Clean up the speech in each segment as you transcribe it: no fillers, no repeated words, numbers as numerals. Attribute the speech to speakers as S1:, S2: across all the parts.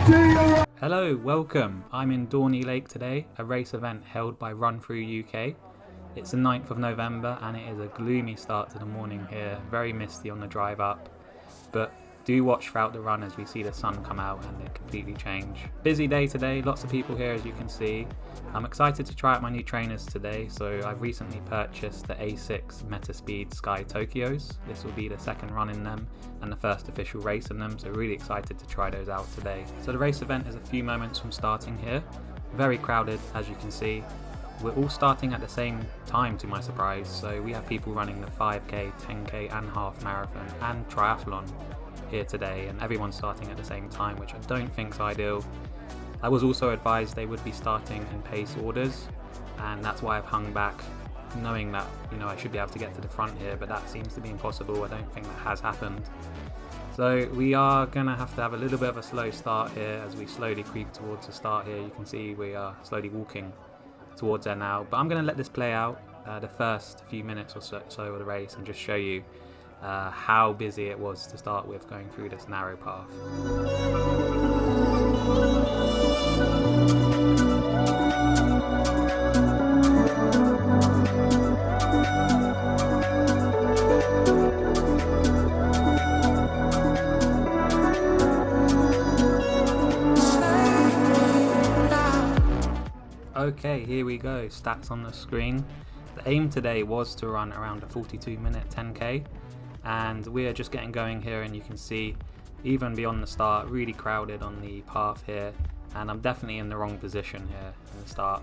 S1: Hello, welcome. I'm in Dorney Lake today, a race event held by Run Through UK. It's the 9th of November and it is a gloomy start to the morning here, very misty on the drive up, but do watch throughout the run as we see the sun come out and it completely change. Busy day today, lots of people here as you can see. I'm excited to try out my new trainers today, so I've recently purchased the A6 Metaspeed Sky Tokyos. This will be the second run in them and the first official race in them, so really excited to try those out today. So the race event is a few moments from starting here, very crowded as you can see. We're all starting at the same time to my surprise, so we have people running the 5k, 10k and half marathon and triathlon here today, and everyone's starting at the same time, which I don't think is ideal. I was also advised they would be starting in pace orders, and that's why I've hung back, knowing that I should be able to get to the front here, but that seems to be impossible. I don't think that has happened. So we are gonna have to have a little bit of a slow start here as we slowly creep towards the start here. You can see we are slowly walking towards there now, but I'm gonna let this play out the first few minutes or so of the race and just show you how busy it was to start with going through this narrow path. Okay, here we go, stats on the screen. The aim today was to run around a 42-minute 10k, and we are just getting going here, and you can see even beyond the start, really crowded on the path here, and I'm definitely in the wrong position here in the start.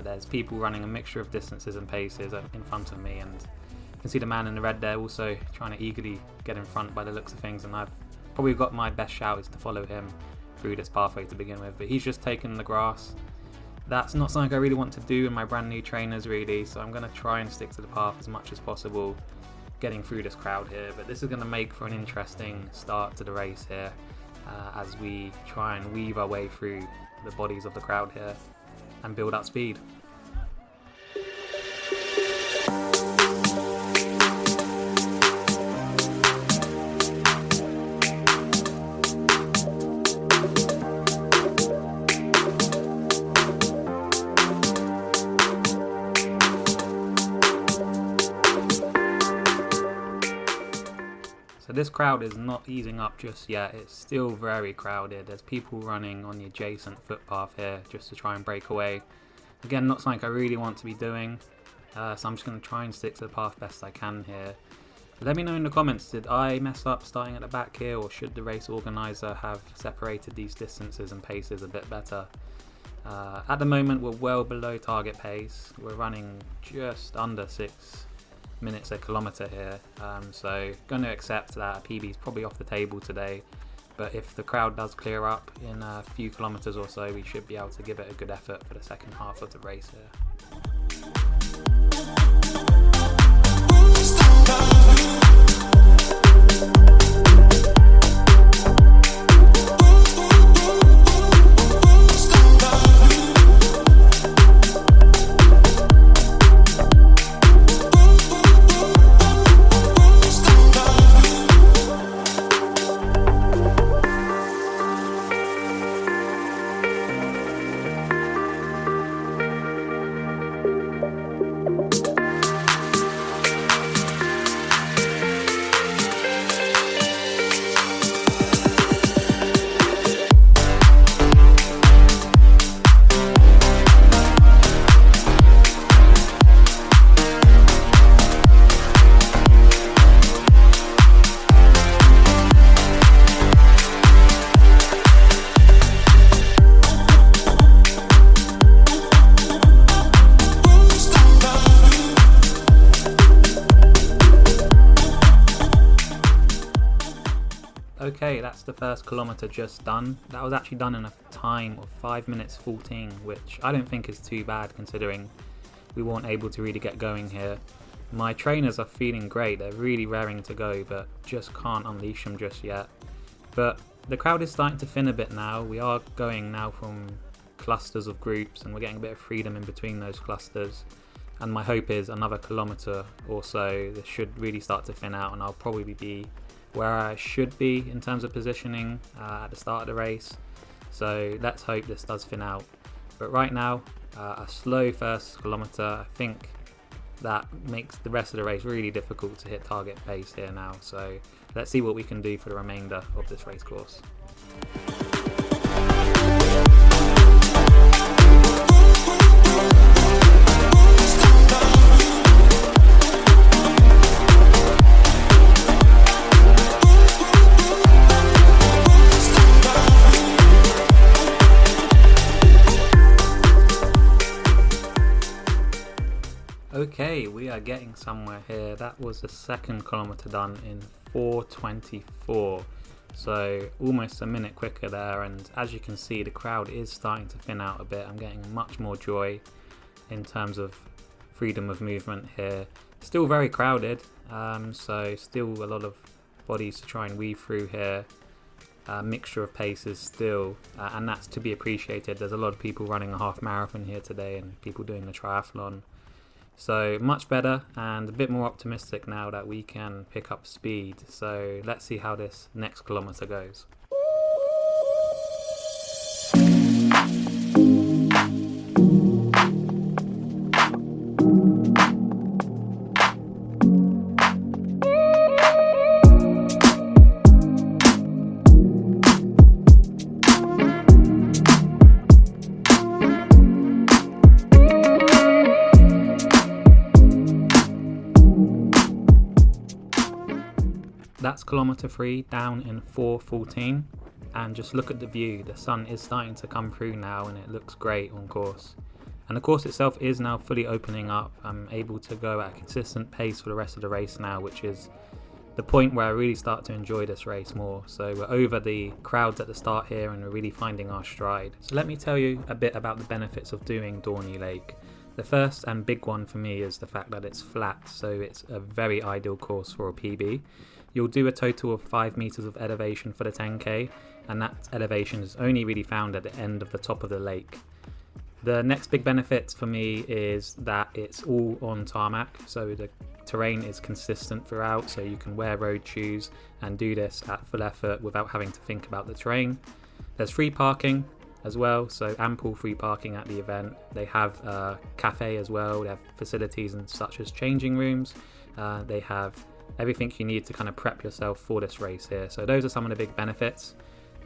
S1: There's people running a mixture of distances and paces in front of me, and you can see the man in the red there also trying to eagerly get in front by the looks of things, and I've probably got my best shout is to follow him through this pathway to begin with, but he's just taken the grass. That's not something I really want to do in my brand new trainers really, so I'm going to try and stick to the path as much as possible, getting through this crowd here. But this is going to make for an interesting start to the race here as we try and weave our way through the bodies of the crowd here and build up speed. So this crowd is not easing up just yet, it's still very crowded. There's people running on the adjacent footpath here just to try and break away. Again, not something I really want to be doing, so I'm just going to try and stick to the path best I can here. Let me know in the comments, did I mess up starting at the back here, or should the race organiser have separated these distances and paces a bit better? At the moment we're well below target pace, we're running just under 6 minutes a kilometre here, so going to accept that a PB is probably off the table today, but if the crowd does clear up in a few kilometres or so, we should be able to give it a good effort for the second half of the race here. Okay, that's the first kilometre just done. That was actually done in a time of 5 minutes 14, which I don't think is too bad considering we weren't able to really get going here. My trainers are feeling great, they're really raring to go, but just can't unleash them just yet. But the crowd is starting to thin a bit now. We are going now from clusters of groups and we're getting a bit of freedom in between those clusters. And my hope is another kilometre or so, this should really start to thin out and I'll probably be where I should be in terms of positioning at the start of the race. So let's hope this does thin out. But right now, a slow first kilometre, I think that makes the rest of the race really difficult to hit target pace here now. So let's see what we can do for the remainder of this race course. Okay, we are getting somewhere here. That was the second kilometre done in 4:24, so almost a minute quicker there, and as you can see the crowd is starting to thin out a bit. I'm getting much more joy in terms of freedom of movement here. Still very crowded, so still a lot of bodies to try and weave through here. Mixture of paces still, and that's to be appreciated. There's a lot of people running a half marathon here today and people doing the triathlon. So much better and a bit more optimistic now that we can pick up speed. So let's see how this next kilometre goes. That's kilometre 3 down in 4:14, and just look at the view. The sun is starting to come through now and it looks great on course. And the course itself is now fully opening up. I'm able to go at a consistent pace for the rest of the race now, which is the point where I really start to enjoy this race more. So we're over the crowds at the start here and we're really finding our stride. So let me tell you a bit about the benefits of doing Dorney Lake. The first and big one for me is the fact that it's flat, so it's a very ideal course for a PB. You'll do a total of 5 meters of elevation for the 10k, and that elevation is only really found at the end of the top of the lake. The next big benefit for me is that it's all on tarmac, so the terrain is consistent throughout, so you can wear road shoes and do this at full effort without having to think about the terrain. There's free parking as well, so ample free parking at the event. They have a cafe as well, they have facilities and such as changing rooms, they have everything you need to kind of prep yourself for this race here. So those are some of the big benefits.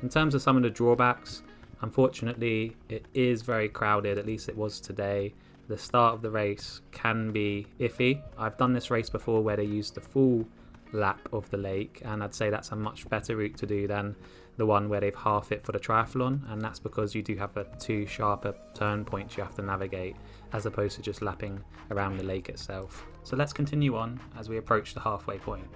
S1: In terms of some of the drawbacks, unfortunately it is very crowded, at least it was today. The start of the race can be iffy. I've done this race before where they used the full lap of the lake, and I'd say that's a much better route to do than the one where they've half it for the triathlon, and that's because you do have 2 sharper turn points you have to navigate as opposed to just lapping around the lake itself. So let's continue on as we approach the halfway point.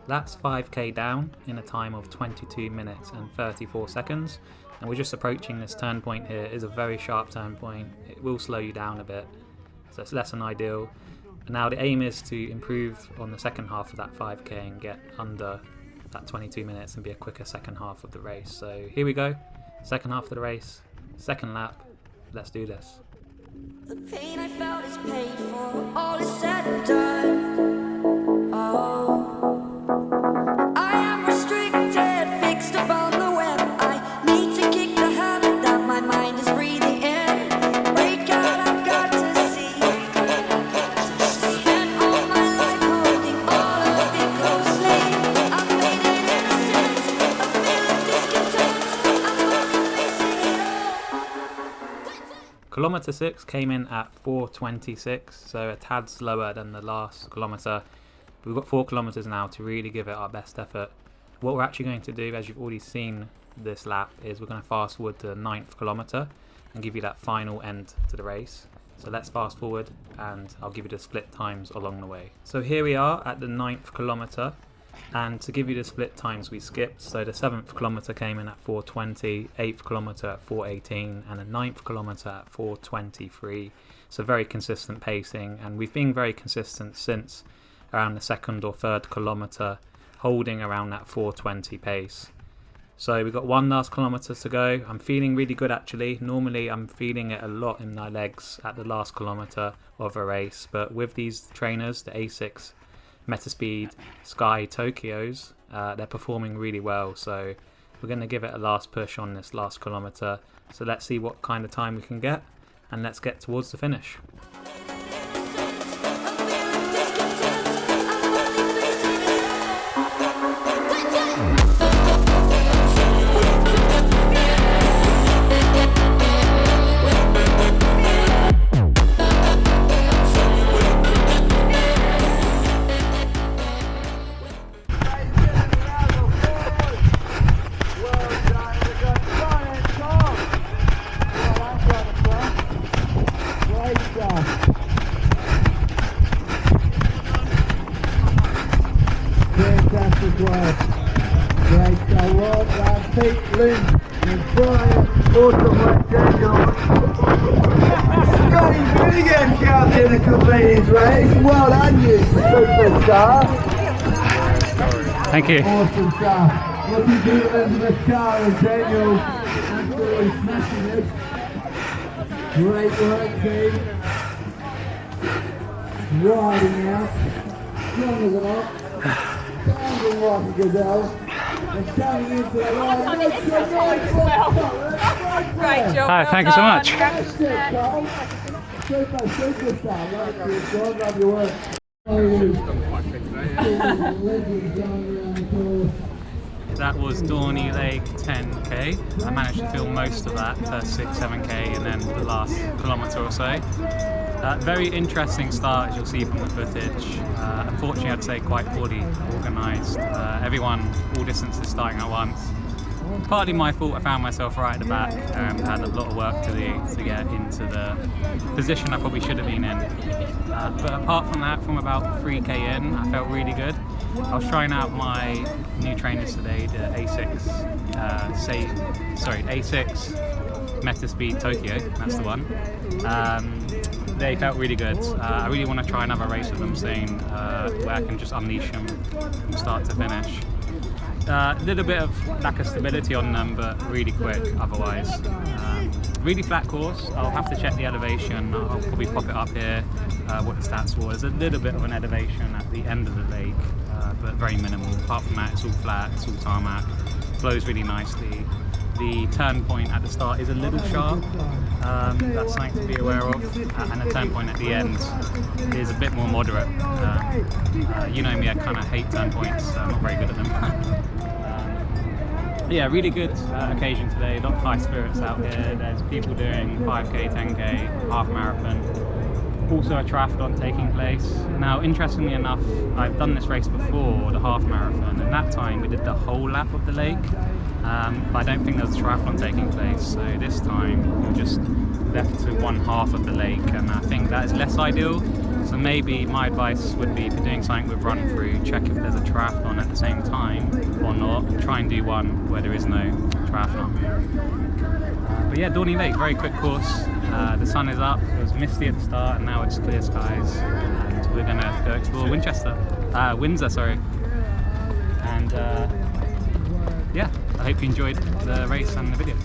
S1: That's 5k down in a time of 22 minutes and 34 seconds, and we're just approaching this turn point here. It is a very sharp turn point. It will slow you down a bit, so it's less than ideal. Now the aim is to improve on the second half of that 5k and get under that 22 minutes and be a quicker second half of the race. So here we go, second half of the race, second lap, let's do this.
S2: The pain I felt is paid for, all is said and done. Oh, I am restricted, fixed upon the web. I need to kick the habit that my mind is breathing in. Break out, I've got to see. Spent all my life holding all of it closely. I've made it innocent, a feel of discontent. I'm only facing it all.
S1: Kilometre 6 came in at 4:26, so a tad slower than the last kilometre. We've got 4 kilometres now to really give it our best effort. What we're actually going to do, as you've already seen this lap, is we're going to fast forward to the 9th kilometre and give you that final end to the race. So let's fast forward and I'll give you the split times along the way. So here we are at the 9th kilometre, and to give you the split times we skipped, so the 7th kilometre came in at 4:20, 8th kilometre at 4:18 and the 9th kilometre at 4:23. So very consistent pacing, and we've been very consistent since around the 2nd or 3rd kilometre, holding around that 4:20 pace. So we've got 1 last kilometre to go. I'm feeling really good actually. Normally I'm feeling it a lot in my legs at the last kilometre of a race, but with these trainers, the A6 Metaspeed Sky Tokyos, they're performing really well. So we're going to give it a last push on this last kilometre. So let's see what kind of time we can get, and let's get towards the finish.
S3: Great, so well done, Pete, Lynn, and Brian, awesome work, Daniel. Scotty Finnegan comes in and completed his race. Well done, you superstar.
S1: Thank you.
S3: Awesome stuff. Looking good, Elizabeth, Carl and Daniel, absolutely smashing it. Great work, team. Riding out, strong as an ox. Sounding like a gazelle, and coming into the line.
S4: Great job.
S1: Hi, thank you so much.
S3: Superstar, love your work.
S1: That was Dorney Lake 10k. I managed to film most of that, first 6-7k and then the last kilometre or so. Very interesting start, as you'll see from the footage. Unfortunately, I'd say quite poorly organised. Everyone, all distances starting at once. Partly my fault, I found myself right at the back and had a lot of work to do to get into the position I probably should have been in. But apart from that, from about 3k in, I felt really good. I was trying out my new trainers today, the A6 Metaspeed Tokyo, that's the one. They felt really good. I really want to try another race with them soon, where I can just unleash them from start to finish. A little bit of lack of stability on them, but really quick otherwise. Really flat course. I'll have to check the elevation. I'll probably pop it up here, what the stats was. A little bit of an elevation at the end of the lake, but very minimal. Apart from that, it's all flat, it's all tarmac. Flows really nicely. The turn point at the start is a little sharp. That's something to be aware of. And the turn point at the end is a bit more moderate. You know me, I kind of hate turn points. I'm not very good at them. Yeah, really good occasion today. A lot of high spirits out here. There's people doing 5k, 10k, half marathon. Also a triathlon taking place. Now, interestingly enough, I've done this race before, the half marathon, and that time we did the whole lap of the lake. But I don't think there was a triathlon taking place, so this time we just left to one half of the lake, and I think that is less ideal. So maybe my advice would be, if you're doing something with run through, check if there's a triathlon at the same time or not, and try and do one where there is no triathlon. But yeah, Dorney Lake, very quick course. The sun is up, it was misty at the start and now it's clear skies, and we're gonna go explore Windsor, sorry. And yeah, I hope you enjoyed the race and the video.